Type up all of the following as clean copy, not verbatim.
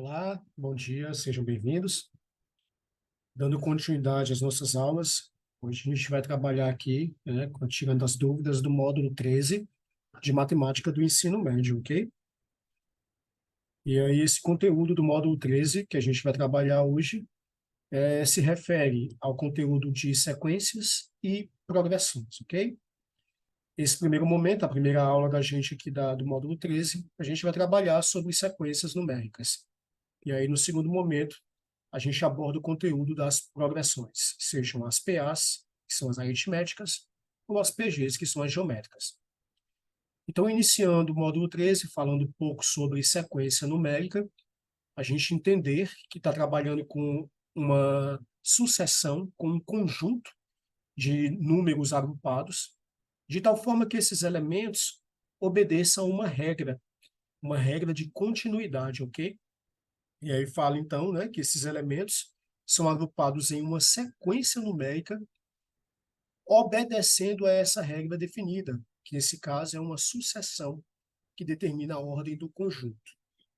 Olá, bom dia, sejam bem-vindos. Dando continuidade às nossas aulas, hoje a gente vai trabalhar aqui, tirando as dúvidas do módulo 13 de matemática do ensino médio, ok? E aí esse conteúdo do módulo 13 que a gente vai trabalhar hoje se refere ao conteúdo de sequências e progressões, ok? Esse primeiro momento, a primeira aula da gente aqui do módulo 13, a gente vai trabalhar sobre sequências numéricas. E aí, no segundo momento, a gente aborda o conteúdo das progressões, sejam as PAs, que são as aritméticas, ou as PGs, que são as geométricas. Então, iniciando o módulo 13, falando um pouco sobre sequência numérica, a gente entender que está trabalhando com uma sucessão, com um conjunto de números agrupados, de tal forma que esses elementos obedeçam a uma regra de continuidade, ok? E aí fala, então, né, que esses elementos são agrupados em uma sequência numérica, obedecendo a essa regra definida, que nesse caso é uma sucessão que determina a ordem do conjunto.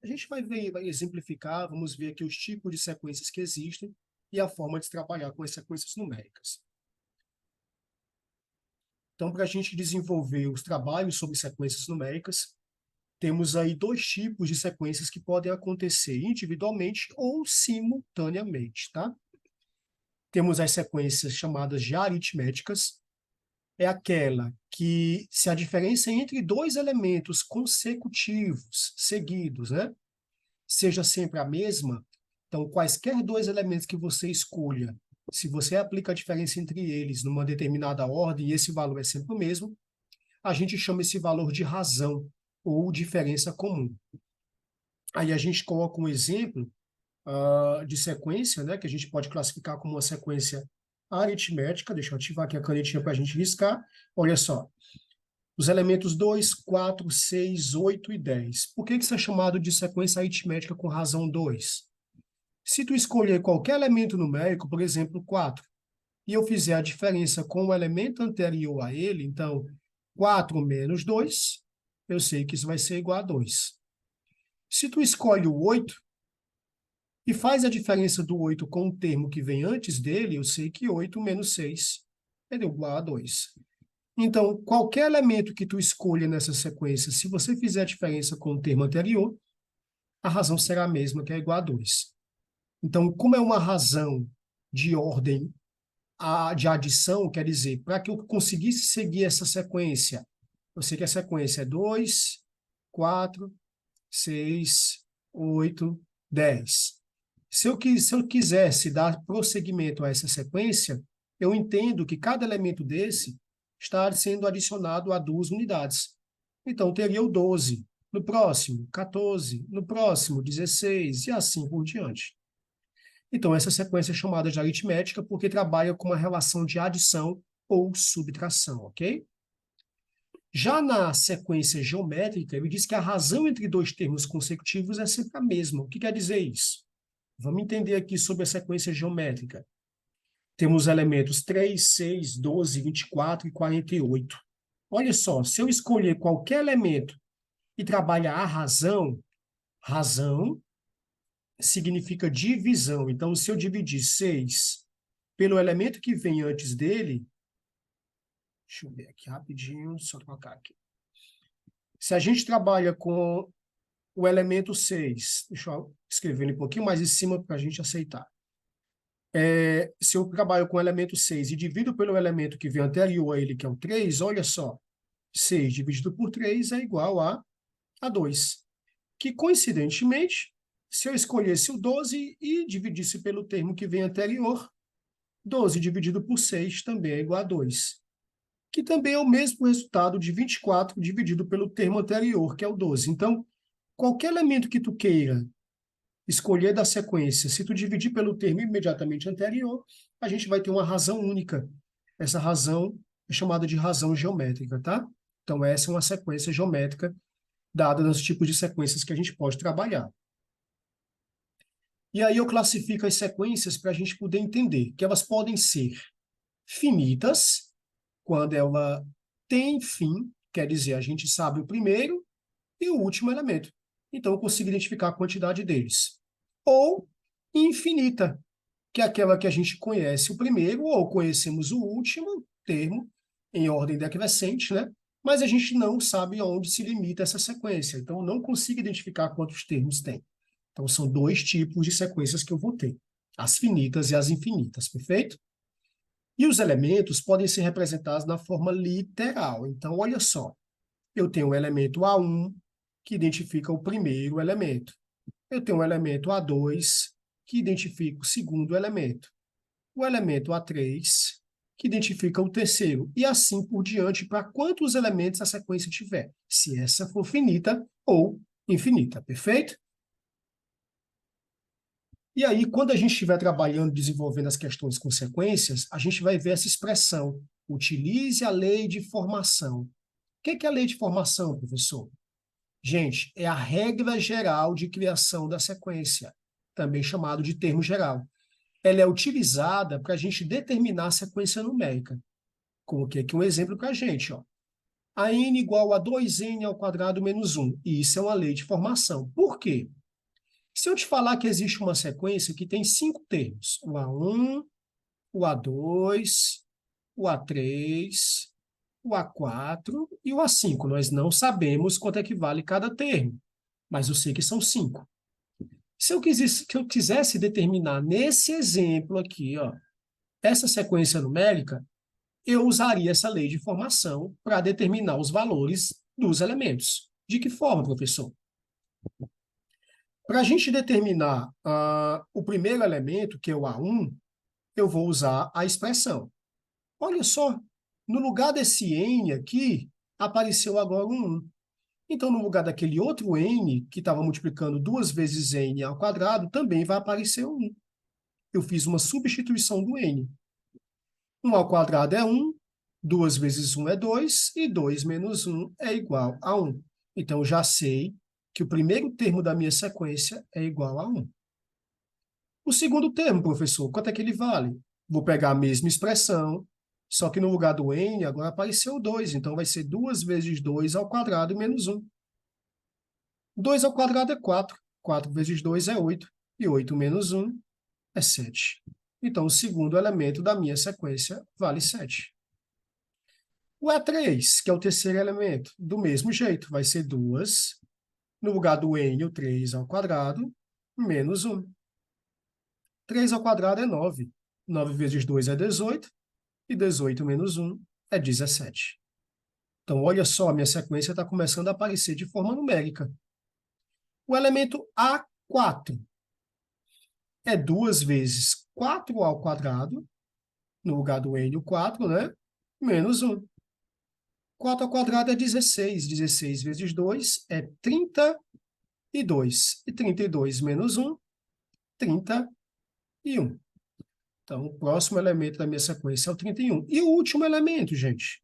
A gente vai exemplificar, vamos ver aqui os tipos de sequências que existem e a forma de trabalhar com as sequências numéricas. Então, para a gente desenvolver os trabalhos sobre sequências numéricas, temos aí dois tipos de sequências que podem acontecer individualmente ou simultaneamente, tá? Temos as sequências chamadas de aritméticas, é aquela que, se a diferença entre dois elementos consecutivos, seguidos, né, seja sempre a mesma, então quaisquer dois elementos que você escolha, se você aplica a diferença entre eles numa determinada ordem e esse valor é sempre o mesmo, a gente chama esse valor de razão ou diferença comum. Aí a gente coloca um exemplo de sequência, né, que a gente pode classificar como uma sequência aritmética. Deixa eu ativar aqui a canetinha para a gente riscar. Olha só, os elementos 2, 4, 6, 8 e 10. Por que isso é chamado de sequência aritmética com razão 2? Se tu escolher qualquer elemento numérico, por exemplo, 4, e eu fizer a diferença com o elemento anterior a ele, então 4 menos 2, eu sei que isso vai ser igual a 2. Se tu escolhe o 8, e faz a diferença do 8 com o termo que vem antes dele, eu sei que 8 menos 6 é igual a 2. Então, qualquer elemento que tu escolha nessa sequência, se você fizer a diferença com o termo anterior, a razão será a mesma, que é igual a 2. Então, como é uma razão de ordem de adição, quer dizer, para que eu conseguisse seguir essa sequência, eu sei que a sequência é 2, 4, 6, 8, 10. Se eu quisesse dar prosseguimento a essa sequência, eu entendo que cada elemento desse está sendo adicionado a 2 unidades. Então, teria o 12, no próximo, 14, no próximo, 16, e assim por diante. Então, essa sequência é chamada de aritmética porque trabalha com uma relação de adição ou subtração, ok? Já na sequência geométrica, ele diz que a razão entre dois termos consecutivos é sempre a mesma. O que quer dizer isso? Vamos entender aqui sobre a sequência geométrica. Temos elementos 3, 6, 12, 24 e 48. Olha só, se eu escolher qualquer elemento e trabalhar a razão, razão significa divisão. Então, se eu dividir 6 pelo elemento que vem antes dele, deixa eu ver aqui rapidinho, só trocar aqui. Se a gente trabalha com o elemento 6, deixa eu escrever um pouquinho mais em cima para a gente aceitar. Se eu trabalho com o elemento 6 e divido pelo elemento que vem anterior a ele, que é o 3, olha só, 6 dividido por 3 é igual a 2. Que, coincidentemente, se eu escolhesse o 12 e dividisse pelo termo que vem anterior, 12 dividido por 6 também é igual a 2. Que também é o mesmo resultado de 24 dividido pelo termo anterior, que é o 12. Então, qualquer elemento que tu queira escolher da sequência, se tu dividir pelo termo imediatamente anterior, a gente vai ter uma razão única. Essa razão é chamada de razão geométrica, tá? Então, essa é uma sequência geométrica dada nos tipos de sequências que a gente pode trabalhar. E aí eu classifico as sequências para a gente poder entender que elas podem ser finitas, quando ela tem fim, quer dizer, a gente sabe o primeiro e o último elemento. Então, eu consigo identificar a quantidade deles. ou infinita, que é aquela que a gente conhece o primeiro ou conhecemos o último termo em ordem decrescente, né? Mas a gente não sabe onde se limita essa sequência. Então, eu não consigo identificar quantos termos tem. Então, são dois tipos de sequências que eu vou ter: as finitas e as infinitas, perfeito? E os elementos podem ser representados na forma literal. Então, olha só, eu tenho o elemento A1, que identifica o primeiro elemento. Eu tenho o elemento A2, que identifica o segundo elemento. O elemento A3, que identifica o terceiro. E assim por diante, para quantos elementos a sequência tiver, se essa for finita ou infinita, perfeito? E aí, quando a gente estiver trabalhando, desenvolvendo as questões com sequências, a gente vai ver essa expressão: utilize a lei de formação. O que é a lei de formação, professor? Gente, é a regra geral de criação da sequência, também chamado de termo geral. Ela é utilizada para a gente determinar a sequência numérica. Coloquei aqui um exemplo para a gente, ó. A n igual a 2n ao quadrado menos 1. E isso é uma lei de formação. Por quê? Se eu te falar que existe uma sequência que tem 5 termos: o A1, o A2, o A3, o A4 e o A5. Nós não sabemos quanto é que vale cada termo, mas eu sei que são 5. Se eu quisesse determinar nesse exemplo aqui, ó, essa sequência numérica, eu usaria essa lei de formação para determinar os valores dos elementos. De que forma, professor? Para a gente determinar o primeiro elemento, que é o A1, eu vou usar a expressão. Olha só, no lugar desse n aqui, apareceu agora um 1. Então, no lugar daquele outro n, que estava multiplicando 2 vezes n ao quadrado, também vai aparecer um 1. Eu fiz uma substituição do n. 1 ao quadrado é 1, 2 vezes 1 é 2, e 2 menos 1 é igual a 1. Então, eu já sei que o primeiro termo da minha sequência é igual a 1. O segundo termo, professor, quanto é que ele vale? Vou pegar a mesma expressão, só que no lugar do n, agora apareceu 2. Então, vai ser 2 vezes 2 ao quadrado menos 1. 2 ao quadrado é 4. 4 vezes 2 é 8. E 8 menos 1 é 7. Então, o segundo elemento da minha sequência vale 7. O A3, que é o terceiro elemento, do mesmo jeito, vai ser 2. No lugar do n, o 3 ao quadrado, menos 1. 3 ao quadrado é 9. 9 vezes 2 é 18. E 18 menos 1 é 17. Então, olha só, a minha sequência está começando a aparecer de forma numérica. O elemento A4 é 2 vezes 4 ao quadrado, no lugar do n, o 4, né? Menos 1. 4 ao quadrado é 16. 16 vezes 2 é 32. E 32 menos 1, 31. Então, o próximo elemento da minha sequência é o 31. E o último elemento, gente,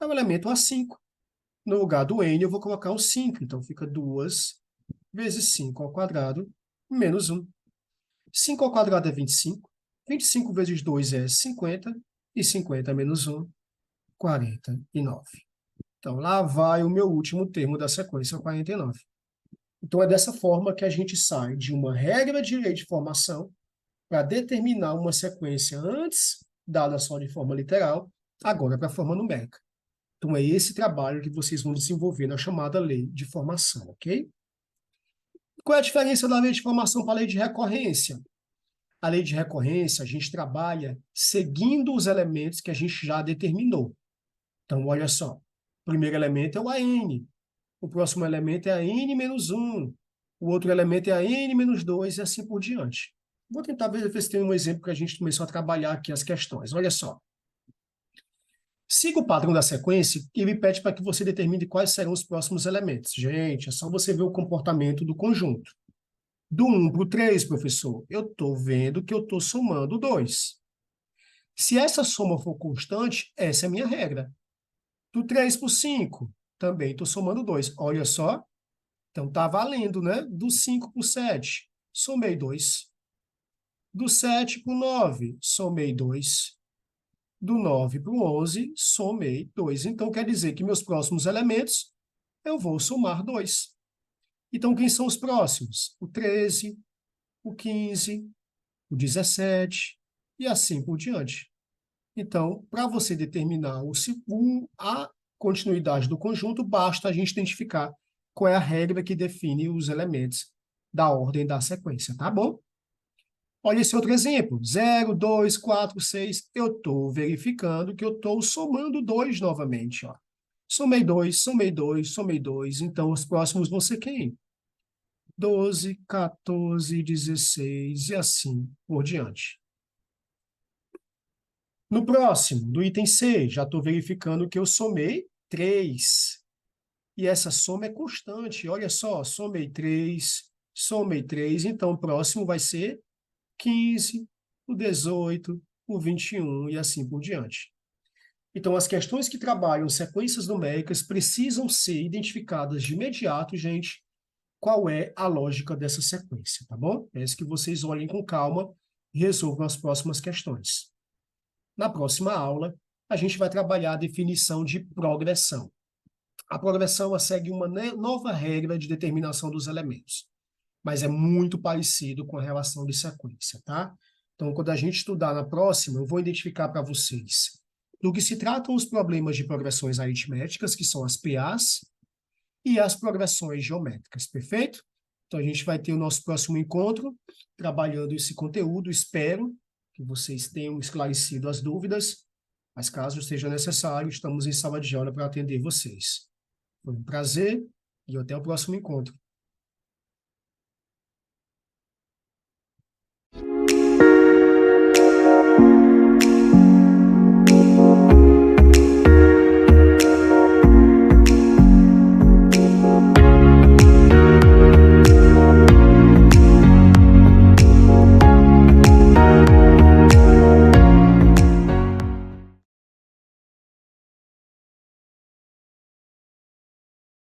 é o elemento A5. No lugar do n, eu vou colocar um 5. Então, fica 2 vezes 5 ao quadrado menos 1. 5 ao quadrado é 25. 25 vezes 2 é 50. E 50 menos 1, 49. Então, lá vai o meu último termo da sequência, 49. Então, é dessa forma que a gente sai de uma regra de lei de formação para determinar uma sequência antes dada só de forma literal, agora para a forma numérica. Então, é esse trabalho que vocês vão desenvolver na chamada lei de formação, ok? Qual é a diferença da lei de formação para a lei de recorrência? A lei de recorrência, a gente trabalha seguindo os elementos que a gente já determinou. Então, olha só. O primeiro elemento é o AN. O próximo elemento é a n menos 1. O outro elemento é a n menos 2 e assim por diante. Vou tentar ver se tem um exemplo que a gente começou a trabalhar aqui as questões. Olha só. Siga o padrão da sequência e ele pede para que você determine quais serão os próximos elementos. Gente, é só você ver o comportamento do conjunto. Do 1 para o 3, professor, eu estou vendo que eu estou somando 2. Se essa soma for constante, essa é a minha regra. Do 3 para o 5, também estou somando 2. Olha só. Então, está valendo, né? Do 5 para o 7, somei 2. Do 7 para o 9, somei 2. Do 9 para o 11, somei 2. Então, quer dizer que meus próximos elementos, eu vou somar 2. Então, quem são os próximos? O 13, o 15, o 17 e assim por diante. Então, para você determinar a continuidade do conjunto, basta a gente identificar qual é a regra que define os elementos da ordem da sequência, tá bom? Olha esse outro exemplo, 0, 2, 4, 6. Eu estou verificando que eu estou somando 2 novamente. Ó. Somei 2, somei 2, somei 2. Então, os próximos vão ser quem? 12, 14, 16 e assim por diante. No próximo, do item C, já estou verificando que eu somei 3. E essa soma é constante. Olha só, somei 3, somei 3. Então, o próximo vai ser 15, o 18, o 21 e assim por diante. Então, as questões que trabalham sequências numéricas precisam ser identificadas de imediato, gente, qual é a lógica dessa sequência, tá bom? É isso que vocês olhem com calma e resolvam as próximas questões. Na próxima aula, a gente vai trabalhar a definição de progressão. A progressão ela segue uma nova regra de determinação dos elementos, mas é muito parecido com a relação de sequência, tá? Então, quando a gente estudar na próxima, eu vou identificar para vocês do que se tratam os problemas de progressões aritméticas, que são as PAs, e as progressões geométricas, perfeito? Então, a gente vai ter o nosso próximo encontro, trabalhando esse conteúdo. Espero que vocês tenham esclarecido as dúvidas, mas caso seja necessário, estamos em sala de aula para atender vocês. Foi um prazer e até o próximo encontro.